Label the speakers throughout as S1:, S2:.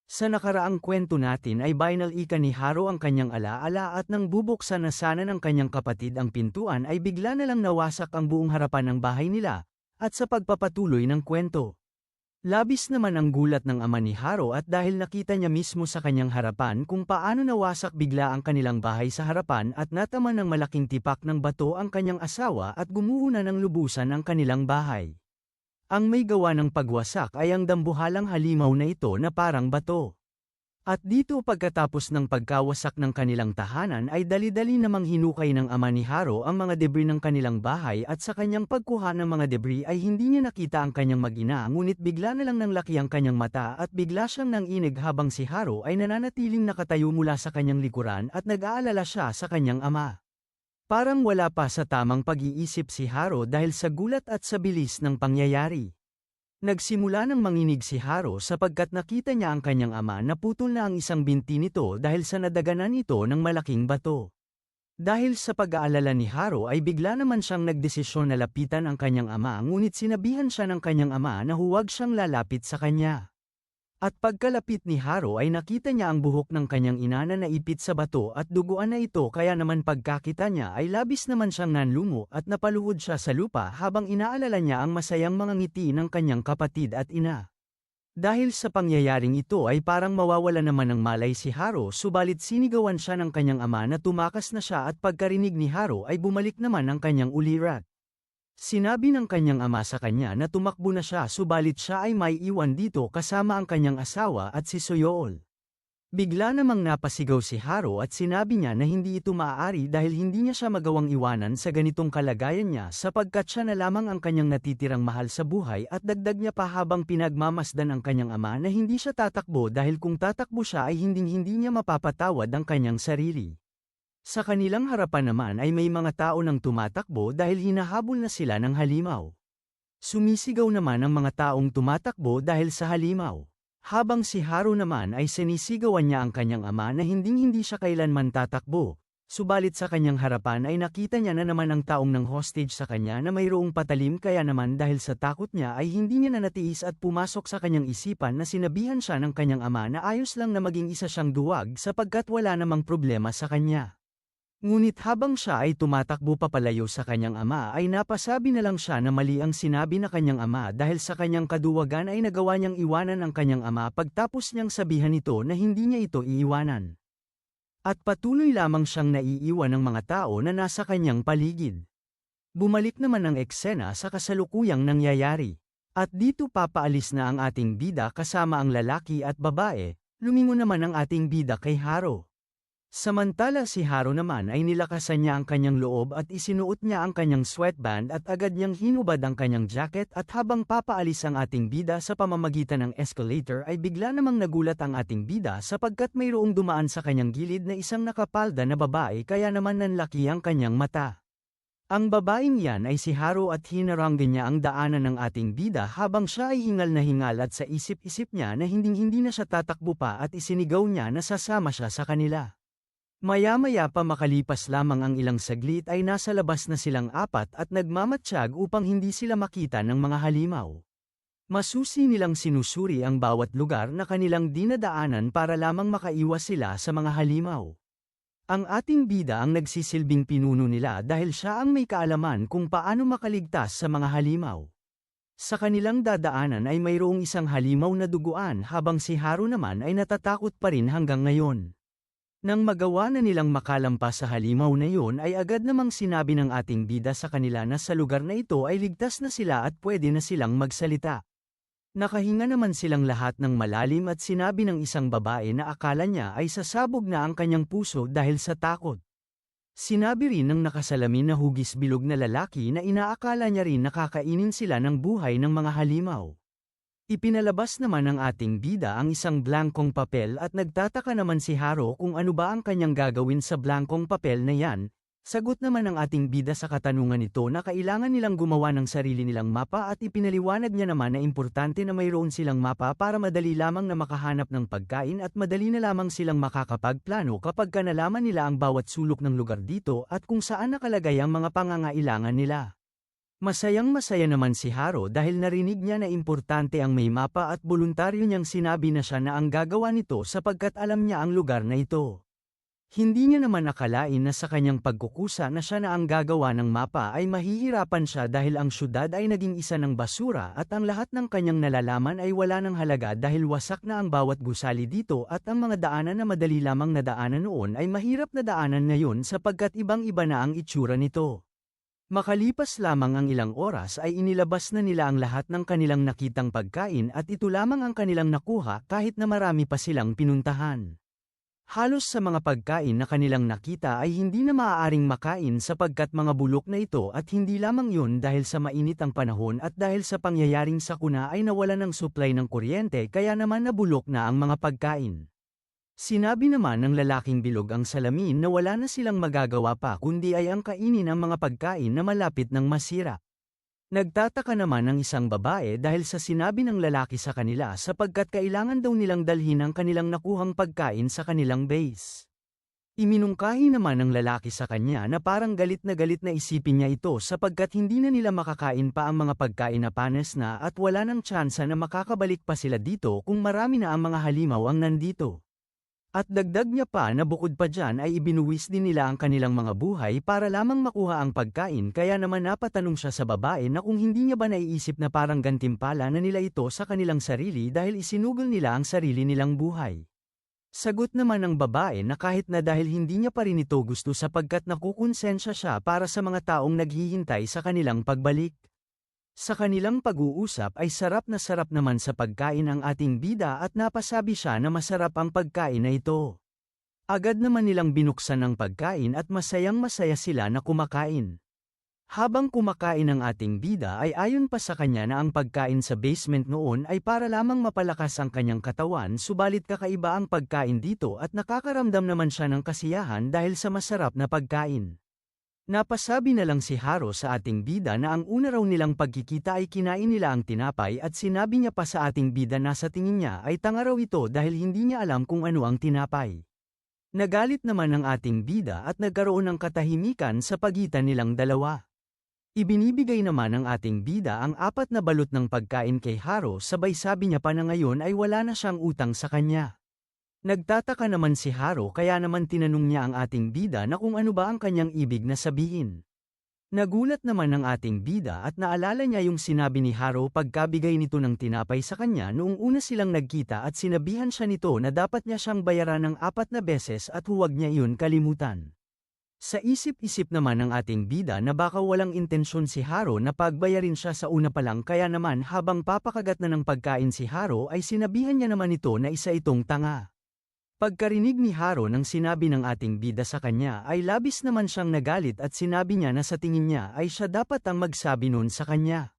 S1: Sa nakaraang kwento natin ay binalika ni Haro ang kanyang alaala at nang bubuksan na sana ng kanyang kapatid ang pintuan ay bigla na lang nawasak ang buong harapan ng bahay nila, at sa pagpapatuloy ng kwento. Labis naman ang gulat ng ama ni Haro at dahil nakita niya mismo sa kanyang harapan kung paano nawasak bigla ang kanilang bahay sa harapan at natama ng malaking tipak ng bato ang kanyang asawa at gumuho na ng lubusan ang kanilang bahay. Ang may gawa ng pagwasak ay ang dambuhalang halimaw na ito na parang bato. At dito pagkatapos ng pagkawasak ng kanilang tahanan ay dali-dali namang hinukay ng ama ni Haro ang mga debris ng kanilang bahay at sa kanyang pagkuha ng mga debris ay hindi niya nakita ang kanyang mag-ina ngunit bigla na lang nanlaki ang kanyang mata at bigla siyang nanginig habang si Haro ay nananatiling nakatayo mula sa kanyang likuran at nag-aalala siya sa kanyang ama. Parang wala pa sa tamang pag-iisip si Haro dahil sa gulat at sa bilis ng pangyayari. Nagsimula ng manginig si Haro sapagkat nakita niya ang kanyang ama na putol na ang isang binti nito dahil sa nadaganan ito ng malaking bato. Dahil sa pag-aalala ni Haro ay bigla naman siyang nagdesisyon na lapitan ang kanyang ama ngunit sinabihan siya ng kanyang ama na huwag siyang lalapit sa kanya. At pagkalapit ni Haro ay nakita niya ang buhok ng kanyang ina na naipit sa bato at duguan na ito kaya naman pagkakita niya ay labis naman siyang nanlungo at napaluhod siya sa lupa habang inaalala niya ang masayang mga ngiti ng kanyang kapatid at ina. Dahil sa pangyayaring ito ay parang mawawala naman ng malay si Haro subalit sinigawan siya ng kanyang ama na tumakas na siya at pagkarinig ni Haro ay bumalik naman ang kanyang ulirat. Sinabi ng kanyang ama sa kanya na tumakbo na siya subalit siya ay may iwan dito kasama ang kanyang asawa at si Soyool. Bigla namang napasigaw si Haro at sinabi niya na hindi ito maaari dahil hindi niya siya magawang iwanan sa ganitong kalagayan niya sapagkat siya na lamang ang kanyang natitirang mahal sa buhay at dagdag niya pa habang pinagmamasdan ang kanyang ama na hindi siya tatakbo dahil kung tatakbo siya ay hinding-hindi niya mapapatawad ang kanyang sarili. Sa kanilang harapan naman ay may mga tao nang tumatakbo dahil hinahabol na sila ng halimaw. Sumisigaw naman ang mga taong tumatakbo dahil sa halimaw. Habang si Haro naman ay sinisigawan niya ang kanyang ama na hinding-hindi siya kailanman tatakbo. Subalit sa kanyang harapan ay nakita niya na naman ang taong nang hostage sa kanya na mayroong patalim kaya naman dahil sa takot niya ay hindi niya nanatiis at pumasok sa kanyang isipan na sinabihan siya ng kanyang ama na ayos lang na maging isa siyang duwag sapagkat wala namang problema sa kanya. Ngunit habang siya ay tumatakbo papalayo sa kanyang ama ay napasabi na lang siya na mali ang sinabi na kanyang ama dahil sa kanyang kaduwagan ay nagawa niyang iwanan ang kanyang ama pagtapos niyang sabihan ito na hindi niya ito iiwanan. At patuloy lamang siyang naiiwan ng mga tao na nasa kanyang paligid. Bumalik naman ang eksena sa kasalukuyang nangyayari. At dito papaalis na ang ating bida kasama ang lalaki at babae, lumingon naman ang ating bida kay Haro. Samantala si Haro naman ay nilakasan niya ang kanyang loob at isinuot niya ang kanyang sweatband at agad niyang hinubad ang kanyang jacket at habang papaalis ang ating bida sa pamamagitan ng escalator ay bigla namang nagulat ang ating bida sapagkat mayroong dumaan sa kanyang gilid na isang nakapalda na babae kaya naman nanlaki ang kanyang mata. Ang babaeng yan ay si Haro at hinarang din niya ang daanan ng ating bida habang siya ay hingal na hingal at sa isip-isip niya na hinding-hindi na siya tatakbo pa at isinigaw niya na sasama siya sa kanila. Maya-maya pa makalipas lamang ang ilang saglit ay nasa labas na silang apat at nagmamatsyag upang hindi sila makita ng mga halimaw. Masusi nilang sinusuri ang bawat lugar na kanilang dinadaanan para lamang makaiwas sila sa mga halimaw. Ang ating bida ang nagsisilbing pinuno nila dahil siya ang may kaalaman kung paano makaligtas sa mga halimaw. Sa kanilang dadaanan ay mayroong isang halimaw na duguan habang si Haro naman ay natatakot pa rin hanggang ngayon. Nang magawa na nilang makalampas sa halimaw na iyon ay agad namang sinabi ng ating bida sa kanila na sa lugar na ito ay ligtas na sila at pwede na silang magsalita. Nakahinga naman silang lahat ng malalim at sinabi ng isang babae na akala niya ay sasabog na ang kanyang puso dahil sa takot. Sinabi rin ng nakasalamin na hugis bilog na lalaki na inaakala niya rin nakakainin sila ng buhay ng mga halimaw. Ipinalabas naman ng ating bida ang isang blankong papel at nagtataka naman si Haro kung ano ba ang kanyang gagawin sa blankong papel na yan. Sagot naman ng ating bida sa katanungan nito na kailangan nilang gumawa ng sarili nilang mapa at ipinaliwanag niya naman na importante na mayroon silang mapa para madali lamang na makahanap ng pagkain at madali na lamang silang makakapagplano kapag nalaman nila ang bawat sulok ng lugar dito at kung saan nakalagay ang mga pangangailangan nila. Masayang-masaya naman si Haro dahil narinig niya na importante ang may mapa at voluntaryo niyang sinabi na siya na ang gagawa nito sapagkat alam niya ang lugar na ito. Hindi niya naman akalain na sa kanyang pagkukusa na siya na ang gagawa ng mapa ay mahihirapan siya dahil ang syudad ay naging isa ng basura at ang lahat ng kanyang nalalaman ay wala ng halaga dahil wasak na ang bawat gusali dito at ang mga daanan na madali lamang nadaanan noon ay mahirap na daanan ngayon sapagkat ibang-iba na ang itsura nito. Makalipas lamang ang ilang oras ay inilabas na nila ang lahat ng kanilang nakitang pagkain at ito lamang ang kanilang nakuha kahit na marami pa silang pinuntahan. Halos sa mga pagkain na kanilang nakita ay hindi na maaaring makain sapagkat mga bulok na ito at hindi lamang yun dahil sa mainit ang panahon at dahil sa pangyayaring sakuna ay nawala ng supply ng kuryente kaya naman nabulok na ang mga pagkain. Sinabi naman ng lalaking bilog ang salamin na wala na silang magagawa pa kundi ay ang kainin ang mga pagkain na malapit ng masira. Nagtataka naman ang isang babae dahil sa sinabi ng lalaki sa kanila sapagkat kailangan daw nilang dalhin ang kanilang nakuhang pagkain sa kanilang base. Iminungkahi naman ng lalaki sa kanya na parang galit na isipin niya ito sapagkat hindi na nila makakain pa ang mga pagkain na panes na at wala nang tsansa na makakabalik pa sila dito kung marami na ang mga halimaw ang nandito. At dagdag niya pa na bukod pa dyan ay ibinuwis din nila ang kanilang mga buhay para lamang makuha ang pagkain kaya naman napatanong siya sa babae na kung hindi niya ba naiisip na parang gantimpala na nila ito sa kanilang sarili dahil isinugol nila ang sarili nilang buhay. Sagot naman ng babae na kahit na dahil hindi niya pa rin ito gusto sapagkat nakukonsensya siya para sa mga taong naghihintay sa kanilang pagbalik. Sa kanilang pag-uusap ay sarap naman sa pagkain ang ating bida at napasabi siya na masarap ang pagkain na ito. Agad naman nilang binuksan ang pagkain at masayang-masaya sila na kumakain. Habang kumakain ang ating bida ay ayon pa sa kanya na ang pagkain sa basement noon ay para lamang mapalakas ang kanyang katawan subalit kakaiba ang pagkain dito at nakakaramdam naman siya ng kasiyahan dahil sa masarap na pagkain. Napasabi na lang si Haro sa ating bida na ang una raw nilang pagkikita ay kinain nila ang tinapay at sinabi niya pa sa ating bida na sa tingin niya ay tanga raw ito dahil hindi niya alam kung ano ang tinapay. Nagalit naman ang ating bida at nagkaroon ng katahimikan sa pagitan nilang dalawa. Ibinibigay naman ng ating bida ang 4 na balot ng pagkain kay Haro sabay sabi niya pa na ngayon ay wala na siyang utang sa kanya. Nagtataka naman si Haro kaya naman tinanong niya ang ating bida na kung ano ba ang kanyang ibig na sabihin. Nagulat naman ang ating bida at naalala niya yung sinabi ni Haro pagkabigay nito ng tinapay sa kanya noong una silang nagkita at sinabihan siya nito na dapat niya siyang bayaran ng 4 na beses at huwag niya iyon kalimutan. Sa isip-isip naman ng ating bida na baka walang intensyon si Haro na pagbayarin siya sa una pa lang kaya naman habang papakagat na ng pagkain si Haro ay sinabihan niya naman ito na isa itong tanga. Pagkarinig ni Haro ng sinabi ng ating bida sa kanya ay labis naman siyang nagalit at sinabi niya na sa tingin niya ay siya dapat ang magsabi nun sa kanya.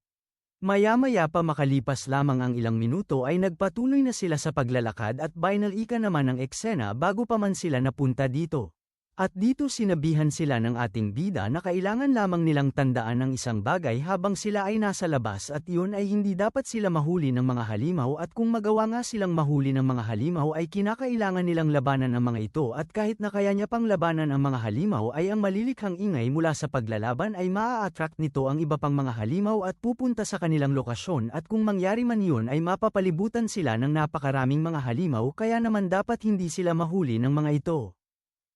S1: Maya-maya pa makalipas lamang ang ilang minuto ay nagpatuloy na sila sa paglalakad at binalika naman ang eksena bago pa man sila napunta dito. At dito sinabihan sila ng ating bida na kailangan lamang nilang tandaan ng isang bagay habang sila ay nasa labas at iyon ay hindi dapat sila mahuli ng mga halimaw at kung magawa nga silang mahuli ng mga halimaw ay kinakailangan nilang labanan ang mga ito at kahit na kaya niya pang labanan ang mga halimaw ay ang malilikhang ingay mula sa paglalaban ay maa-attract nito ang iba pang mga halimaw at pupunta sa kanilang lokasyon at kung mangyari man yun ay mapapalibutan sila ng napakaraming mga halimaw kaya naman dapat hindi sila mahuli ng mga ito.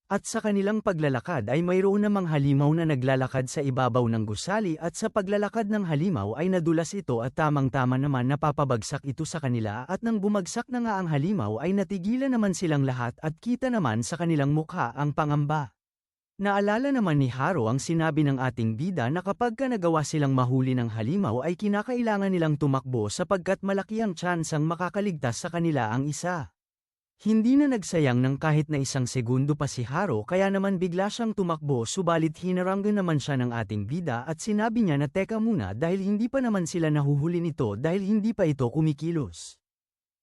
S1: At sa kanilang paglalakad ay mayroon namang halimaw na naglalakad sa ibabaw ng gusali at sa paglalakad ng halimaw ay nadulas ito at tamang-tama naman napapabagsak ito sa kanila at nang bumagsak na nga ang halimaw ay natigilan naman silang lahat at kita naman sa kanilang mukha ang pangamba. Naalala naman ni Haro ang sinabi ng ating bida na kapag nagawa silang mahuli ng halimaw ay kinakailangan nilang tumakbo sapagkat malaki ang tsansang makakaligtas sa kanila ang isa. Hindi na nagsayang ng kahit na isang segundo pa si Haro kaya naman bigla siyang tumakbo subalit hinaranggan naman siya ng ating bida at sinabi niya na teka muna dahil hindi pa naman sila nahuhuli nito dahil hindi pa ito kumikilos.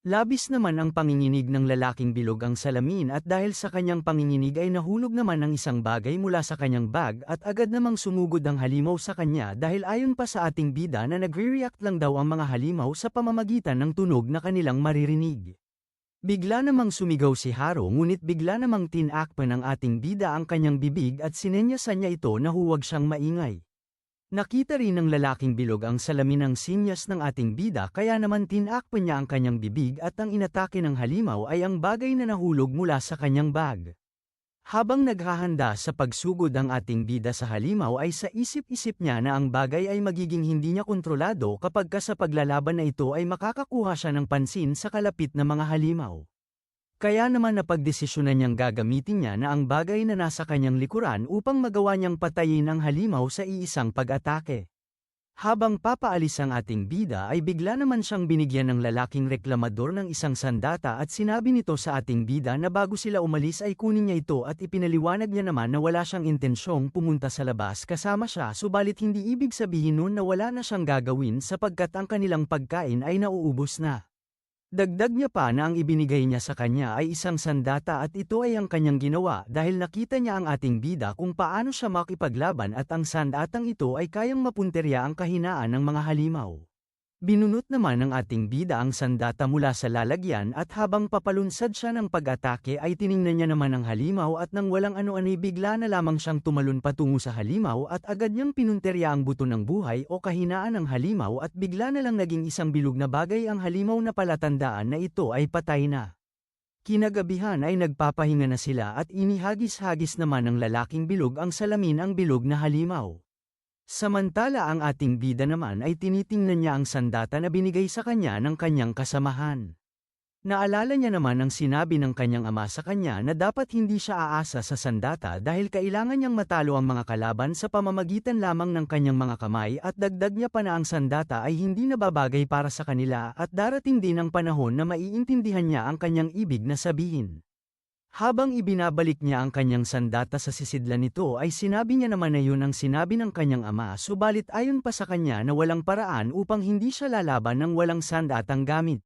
S1: Labis naman ang panginginig ng lalaking bilog ang salamin at dahil sa kanyang panginginig ay nahulog naman ang isang bagay mula sa kanyang bag at agad namang sumugod ang halimaw sa kanya dahil ayon pa sa ating bida na nagre-react lang daw ang mga halimaw sa pamamagitan ng tunog na kanilang maririnig. Bigla namang sumigaw si Haro ngunit bigla namang tinakpan ng ating bida ang kanyang bibig at sinenyasan niya ito na huwag siyang maingay. Nakita rin ng lalaking bilog ang salamin ng sinyas ng ating bida kaya naman tinakpan niya ang kanyang bibig at ang inatake ng halimaw ay ang bagay na nahulog mula sa kanyang bag. Habang naghahanda sa pagsugod ang ating bida sa halimaw ay sa isip-isip niya na ang bagay ay magiging hindi niya kontrolado kapag sa paglalaban na ito ay makakakuha siya ng pansin sa kalapit na mga halimaw. Kaya naman napagdesisyonan niyang gagamitin niya na ang bagay na nasa kanyang likuran upang magawa niyang patayin ang halimaw sa iisang pag-atake. Habang papaalis ang ating bida ay bigla naman siyang binigyan ng lalaking reklamador ng isang sandata at sinabi nito sa ating bida na bago sila umalis ay kunin niya ito at ipinaliwanag niya naman na wala siyang intensyong pumunta sa labas kasama siya subalit hindi ibig sabihin nun na wala na siyang gagawin sapagkat ang kanilang pagkain ay nauubos na. Dagdag niya pa na ang ibinigay niya sa kanya ay isang sandata at ito ay ang kanyang ginawa dahil nakita niya ang ating bida kung paano siya makipaglaban at ang sandatang ito ay kayang mapunterya ang kahinaan ng mga halimaw. Binunot naman ng ating bida ang sandata mula sa lalagyan at habang papalunsad siya ng pag-atake ay tiningnan niya naman ang halimaw at nang walang ano-ano'y bigla na lamang siyang tumalon patungo sa halimaw at agad niyang pinunterya ang buto ng buhay o kahinaan ng halimaw at bigla na lang naging isang bilog na bagay ang halimaw na palatandaan na ito ay patay na. Kinagabihan ay nagpapahinga na sila at inihagis-hagis naman ng lalaking bilog ang salamin ang bilog na halimaw. Samantala ang ating bida naman ay tinitingnan niya ang sandata na binigay sa kanya ng kanyang kasamahan. Naalala niya naman ang sinabi ng kanyang ama sa kanya na dapat hindi siya aasa sa sandata dahil kailangan niyang matalo ang mga kalaban sa pamamagitan lamang ng kanyang mga kamay at dagdag niya pa na ang sandata ay hindi nababagay para sa kanila at darating din ang panahon na maiintindihan niya ang kanyang ibig na sabihin. Habang ibinabalik niya ang kanyang sandata sa sisidlan nito ay sinabi niya naman na yun ang sinabi ng kanyang ama subalit ayon pa sa kanya na walang paraan upang hindi siya lalaban ng walang sandatang gamit.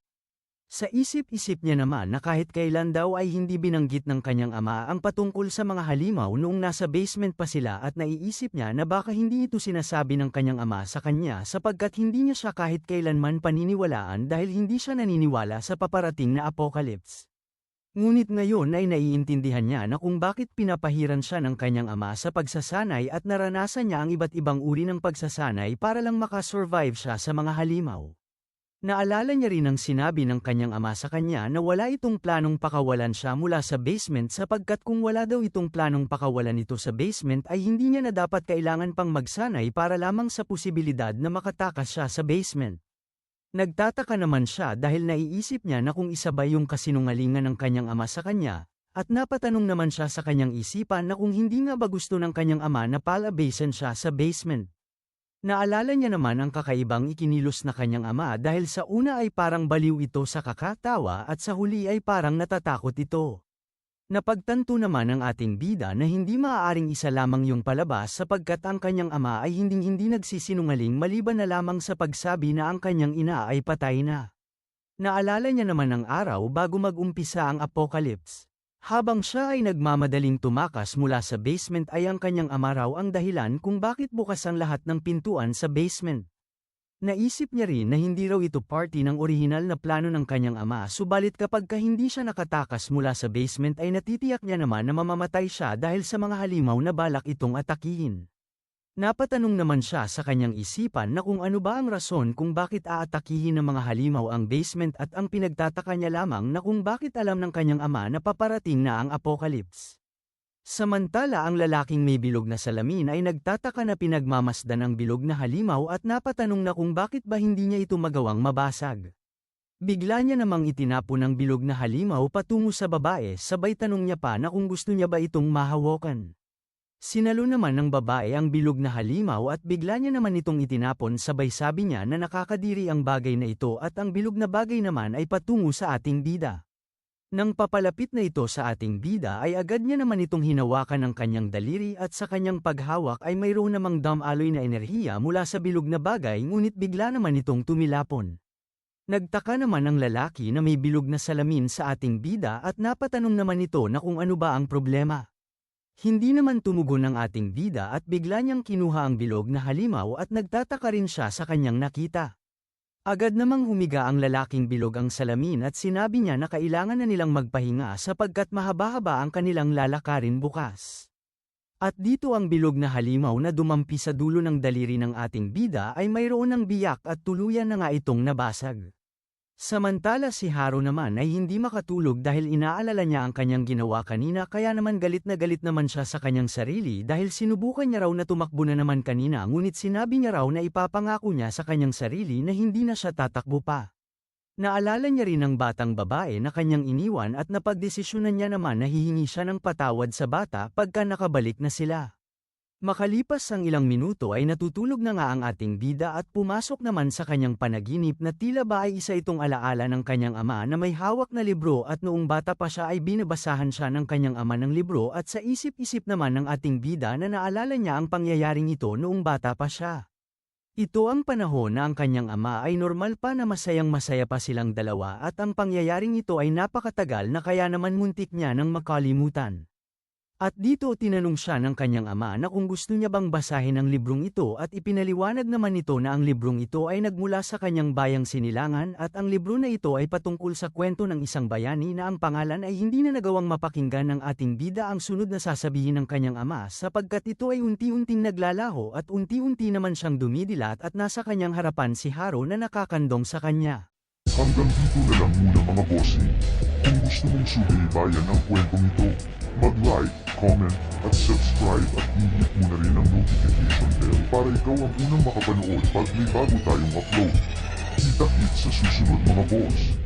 S1: Sa isip-isip niya naman na kahit kailan daw ay hindi binanggit ng kanyang ama ang patungkol sa mga halimaw noong nasa basement pa sila at naiisip niya na baka hindi ito sinasabi ng kanyang ama sa kanya sapagkat hindi niya siya kahit kailanman paniniwalaan dahil hindi siya naniniwala sa paparating na apocalypse. Ngunit ngayon ay naiintindihan niya na kung bakit pinapahiran siya ng kanyang ama sa pagsasanay at naranasan niya ang iba't ibang uri ng pagsasanay para lang makasurvive siya sa mga halimaw. Naalala niya rin ang sinabi ng kanyang ama sa kanya na wala itong planong pakawalan siya mula sa basement sapagkat kung wala daw itong planong pakawalan ito sa basement ay hindi niya na dapat kailangan pang magsanay para lamang sa posibilidad na makatakas siya sa basement. Nagtataka naman siya dahil naiisip niya na kung isa ba yung kasinungalingan ng kanyang ama sa kanya, at napatanong naman siya sa kanyang isipan na kung hindi nga ba gusto ng kanyang ama na palabasin siya sa basement. Naalala niya naman ang kakaibang ikinilos na kanyang ama dahil sa una ay parang baliw ito sa kakatawa at sa huli ay parang natatakot ito. Napagtanto naman ng ating bida na hindi maaaring isa lamang yung palabas sapagkat ang kanyang ama ay hindi nagsisinungaling maliban na lamang sa pagsabi na ang kanyang ina ay patay na. Naalala niya naman ang araw bago mag-umpisa ang apocalypse. Habang siya ay nagmamadaling tumakas mula sa basement ay ang kanyang ama raw ang dahilan kung bakit bukas ang lahat ng pintuan sa basement. Naisip niya rin na hindi raw ito party ng orihinal na plano ng kanyang ama subalit kapag hindi siya nakatakas mula sa basement ay natitiyak niya naman na mamamatay siya dahil sa mga halimaw na balak itong atakihin. Napatanong naman siya sa kanyang isipan na kung ano ba ang rason kung bakit aatakihin ng mga halimaw ang basement at ang pinagtataka niya lamang na kung bakit alam ng kanyang ama na paparating na ang apocalypse. Samantala ang lalaking may bilog na salamin ay nagtataka na pinagmamasdan ang bilog na halimaw at napatanong na kung bakit ba hindi niya ito magawang mabasag. Bigla niya namang itinapon ang bilog na halimaw patungo sa babae sabay tanong niya pa na kung gusto niya ba itong mahawakan. Sinalo naman ng babae ang bilog na halimaw at bigla niya naman itong itinapon sabay sabi niya na nakakadiri ang bagay na ito at ang bilog na bagay naman ay patungo sa ating bida. Nang papalapit na ito sa ating bida ay agad niya naman itong hinawakan ng kanyang daliri at sa kanyang paghawak ay mayroon namang damaloy na enerhiya mula sa bilog na bagay ngunit bigla naman itong tumilapon. Nagtaka naman ang lalaki na may bilog na salamin sa ating bida at napatanong naman ito na kung ano ba ang problema. Hindi naman tumugon ang ating bida at bigla niyang kinuha ang bilog na halimaw at nagtataka rin siya sa kanyang nakita. Agad namang humiga ang lalaking bilog ang salamin at sinabi niya na kailangan na nilang magpahinga sapagkat mahaba-haba ang kanilang lalakarin bukas. At dito ang bilog na halimaw na dumampi sa dulo ng daliri ng ating bida ay mayroon ng biyak at tuluyan na nga itong nabasag. Samantala si Haru naman ay hindi makatulog dahil inaalala niya ang kanyang ginawa kanina kaya naman galit naman siya sa kanyang sarili dahil sinubukan niya raw na tumakbo na naman kanina ngunit sinabi niya raw na ipapangako niya sa kanyang sarili na hindi na siya tatakbo pa. Naalala niya rin ang batang babae na kanyang iniwan at napagdesisyonan niya naman na hihingi siya ng patawad sa bata pagka nakabalik na sila. Makalipas ang ilang minuto ay natutulog na nga ang ating bida at pumasok naman sa kanyang panaginip na tila ba ay isa itong alaala ng kanyang ama na may hawak na libro at noong bata pa siya ay binabasahan siya ng kanyang ama ng libro at sa isip-isip naman ng ating bida na naalala niya ang pangyayaring ito noong bata pa siya. Ito ang panahon na ang kanyang ama ay normal pa na masayang-masaya pa silang dalawa at ang pangyayaring ito ay napakatagal na kaya naman muntik niya nang makalimutan. At dito tinanong siya ng kanyang ama na kung gusto niya bang basahin ang librong ito at ipinaliwanag naman nito na ang librong ito ay nagmula sa kanyang bayang Sinilangan at ang libro na ito ay patungkol sa kwento ng isang bayani na ang pangalan ay hindi na nagawang mapakinggan ng ating bida ang sunod na sasabihin ng kanyang ama sapagkat ito ay unti-unting naglalaho at unti-unti naman siyang dumidilat at nasa kanyang harapan si Haru na nakakandong sa kanya.
S2: Hanggang dito na lang muna mga bossing. Kung gusto mong subaybayan ang kwentong ito, mag-like, comment, at subscribe at i-hit mo na rin ang notification bell para ikaw ang unang makapanood pag may bago tayong upload. Kita-kits sa susunod mga boss.